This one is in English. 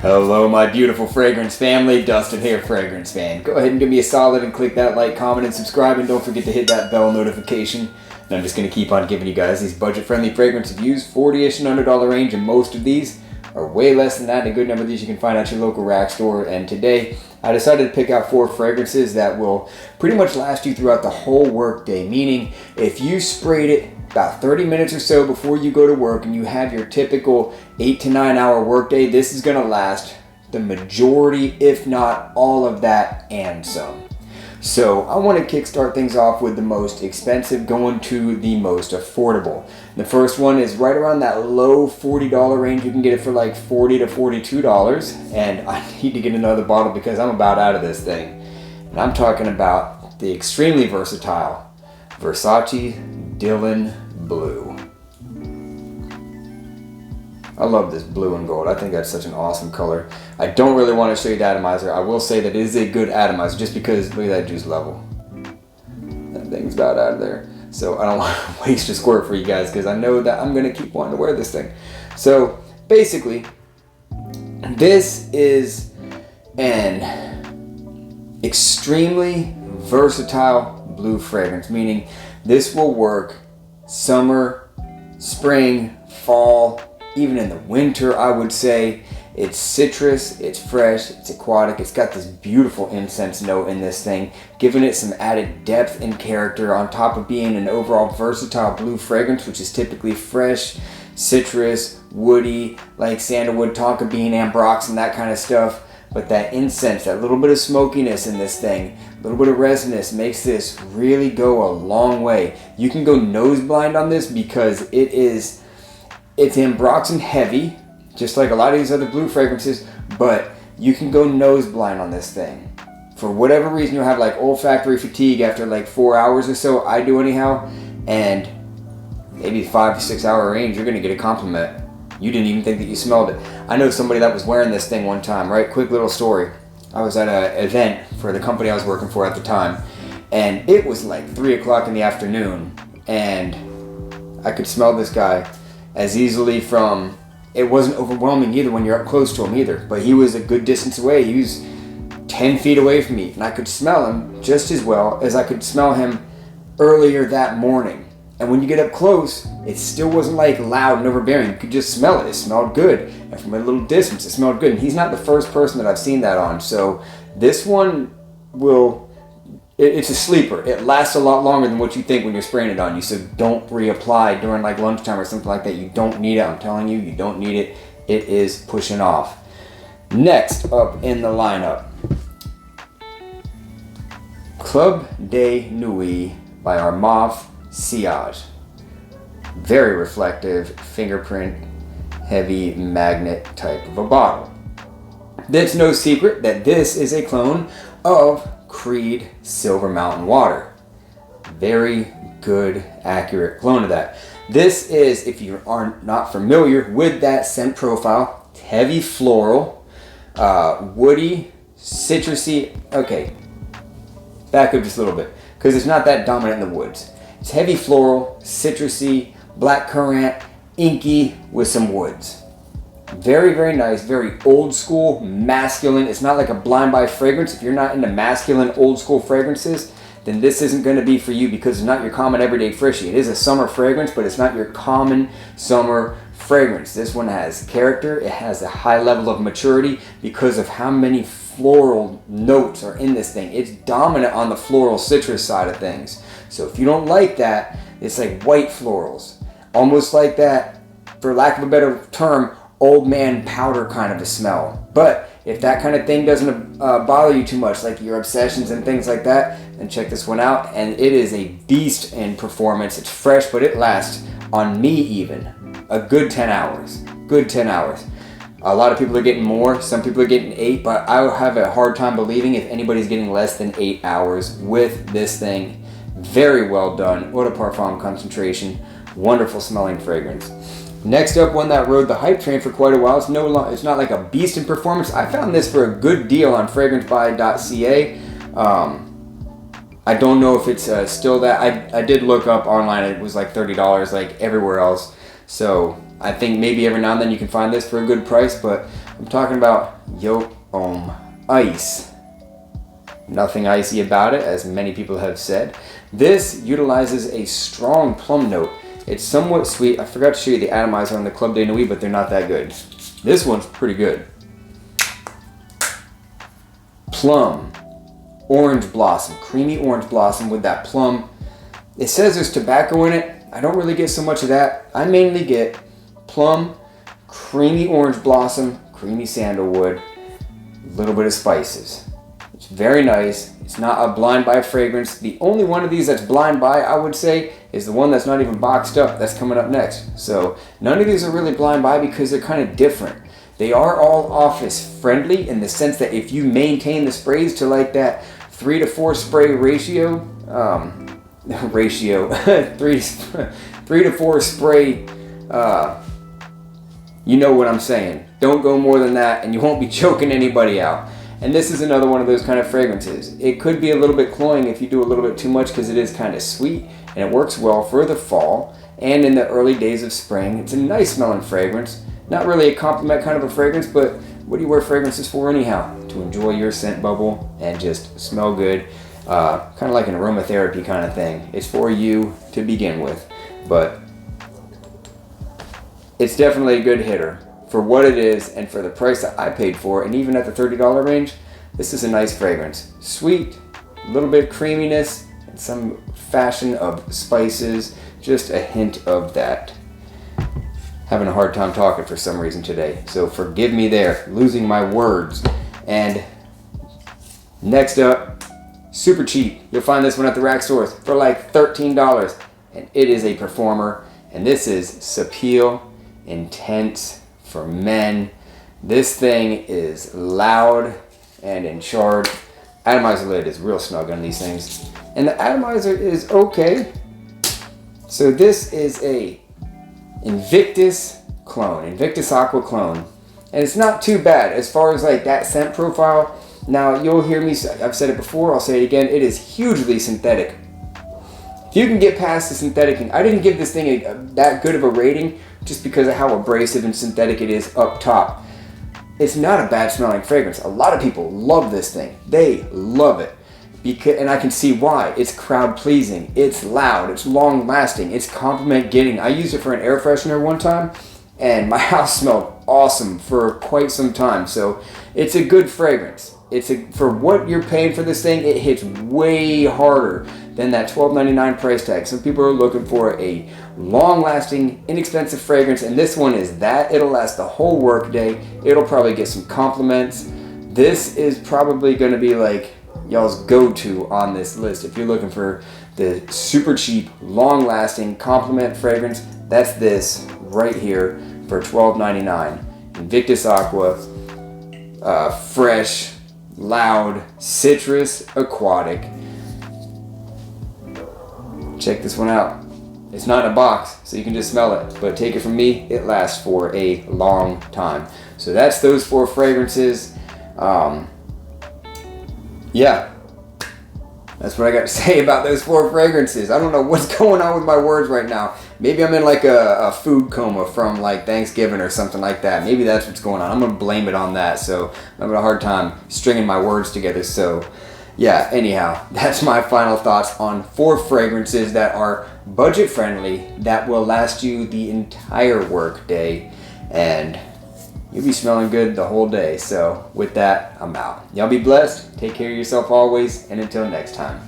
Hello my beautiful fragrance family, Dustin here, Fragrance Fan. Go ahead and give me a solid and click that like, comment, and subscribe, and don't forget to hit that bell notification. And I'm just going to keep on giving you guys these budget-friendly fragrance reviews, 40-ish and $100 range, and most of these are way less than that. A good number of these you can find at your local rack store. And today I decided to pick out 4 fragrances that will pretty much last you throughout the whole work day, meaning if you sprayed it about 30 minutes or so before you go to work and you have your typical 8 to 9 hour workday, this is going to last the majority, if not all of that and some. So I want to kickstart things off with the most expensive, going to the most affordable. The first one is right around that low $40 range. You can get it for like $40 to $42, and I need to get another bottle because I'm about out of this thing. And I'm talking about the extremely versatile Versace Dylan Blue. I love this blue and gold. I think that's such an awesome color. I don't really want to show you the atomizer. I will say that it is a good atomizer just because look at that juice level. That thing's about out of there. So I don't want to waste a squirt for you guys because I know that I'm going to keep wanting to wear this thing. So basically, this is an extremely versatile blue fragrance, meaning this will work summer, spring, fall, even in the winter. I would say it's citrus, it's fresh, it's aquatic. It's got this beautiful incense note in this thing, giving it some added depth and character on top of being an overall versatile blue fragrance, which is typically fresh, citrus, woody, like sandalwood, tonka bean, ambrox, and that kind of stuff. But that incense, that little bit of smokiness in this thing, a little bit of resinous, makes this really go a long way. You can go nose blind on this because it's ambroxan heavy, just like a lot of these other blue fragrances, but you can go nose blind on this thing. For whatever reason, you'll have like olfactory fatigue after like 4 hours or so. I do anyhow, and maybe 5 to 6 hour range, you're gonna get a compliment. You didn't even think that you smelled it. I know somebody that was wearing this thing one time, right? Quick little story. I was at an event for the company I was working for at the time, and it was like 3 o'clock in the afternoon, and I could smell this guy as easily from, it wasn't overwhelming either when you're up close to him either, but he was a good distance away. He was 10 feet away from me, and I could smell him just as well as I could smell him earlier that morning. And when you get up close, it still wasn't like loud and overbearing. You could just smell it. It smelled good. And from a little distance, it smelled good. And he's not the first person that I've seen that on. So this one it's a sleeper. It lasts a lot longer than what you think when you're spraying it on you. So don't reapply during like lunchtime or something like that. You don't need it. I'm telling you, you don't need it. It is pushing off. Next up in the lineup, Club de Nuit by Armaf Sillage. Very reflective, fingerprint, heavy magnet type of a bottle. It's no secret that this is a clone of Creed Silver Mountain Water. Very good, accurate clone of that. This is, if you are not familiar with that scent profile, heavy floral, woody, citrusy. Okay, back up just a little bit because it's not that dominant in the woods. It's heavy floral, citrusy, black currant, inky with some woods. Very, very nice, very old school, masculine. It's not like a blind buy fragrance. If you're not into masculine, old school fragrances, then this isn't going to be for you because it's not your common everyday frishy. It is a summer fragrance, but it's not your common summer fragrance. This one has character. It has a high level of maturity because of how many floral notes are in this thing. It's dominant on the floral citrus side of things. So if you don't like that, it's like white florals. Almost like that, for lack of a better term, old man powder kind of a smell. But if that kind of thing doesn't bother you too much, like your obsessions and things like that, then check this one out. And it is a beast in performance. It's fresh, but it lasts, on me even, a good 10 hours. Good 10 hours. A lot of people are getting more. Some people are getting 8, but I have a hard time believing if anybody's getting less than 8 hours with this thing. Very well done. Eau de parfum concentration. Wonderful smelling fragrance. Next up, one that rode the hype train for quite a while. It's not like a beast in performance. I found this for a good deal on fragrancebuy.ca. I don't know if it's still that. I did look up online. It was like $30 like everywhere else. So I think maybe every now and then you can find this for a good price, but I'm talking about Yolk Ice. Nothing icy about it, as many people have said. This utilizes a strong plum note. It's somewhat sweet. I forgot to show you the atomizer on the Club de Nuit, but they're not that good. This one's pretty good. Plum, orange blossom, creamy orange blossom with that plum. It says there's tobacco in it. I don't really get so much of that. I mainly get plum, creamy orange blossom, creamy sandalwood, a little bit of spices. It's very nice. It's not a blind buy fragrance. The only one of these that's blind buy, I would say, is the one that's not even boxed up. That's coming up next. So none of these are really blind buy because they're kind of different. They are all office friendly in the sense that if you maintain the sprays to like that 3 to 4 spray ratio, 3 to 4 spray, you know what I'm saying. Don't go more than that and you won't be choking anybody out. And this is another one of those kind of fragrances. It could be a little bit cloying if you do a little bit too much because it is kind of sweet and it works well for the fall and in the early days of spring. It's a nice smelling fragrance. Not really a compliment kind of a fragrance, but what do you wear fragrances for anyhow? To enjoy your scent bubble and just smell good. Kind of like an aromatherapy kind of thing. It's for you to begin with, but it's definitely a good hitter. For what it is and for the price that I paid for, and even at the $30 range, this is a nice fragrance. Sweet, a little bit of creaminess, and some fashion of spices, just a hint of that. Having a hard time talking for some reason today, so forgive me there, losing my words. And next up, super cheap. You'll find this one at the rack stores for like $13, and it is a performer, and this is Sapil Intense for men. This thing is loud and in charge. Atomizer lid is real snug on these things, and the atomizer is okay. So this is a Invictus clone, Invictus Aqua clone, and it's not too bad as far as like that scent profile. Now you'll hear me say, I've said it before, I'll say it again, it is hugely synthetic. If you can get past the synthetic, and I didn't give this thing that good of a rating just because of how abrasive and synthetic it is up top. It's not a bad smelling fragrance. A lot of people love this thing. They love it. And I can see why. It's crowd pleasing. It's loud. It's long lasting. It's compliment getting. I used it for an air freshener one time and my house smelled awesome for quite some time. So it's a good fragrance. For what you're paying for this thing, it hits way harder than that $12.99 price tag. Some people are looking for a long-lasting, inexpensive fragrance, and this one is that. It'll last the whole workday. It'll probably get some compliments. This is probably going to be like y'all's go-to on this list. If you're looking for the super cheap, long-lasting compliment fragrance, that's this right here for $12.99. Invictus Aqua, fresh, loud, citrus, aquatic. Check this one out. It's not in a box, so you can just smell it. But take it from me, it lasts for a long time. So that's those 4 fragrances. Yeah. That's what I got to say about those 4 fragrances. I don't know what's going on with my words right now. Maybe I'm in like a food coma from like Thanksgiving or something like that. Maybe that's what's going on. I'm going to blame it on that. So I'm having a hard time stringing my words together. So yeah, anyhow, that's my final thoughts on 4 fragrances that are budget friendly, that will last you the entire work day, and you'll be smelling good the whole day. So with that, I'm out. Y'all be blessed. Take care of yourself always, and until next time.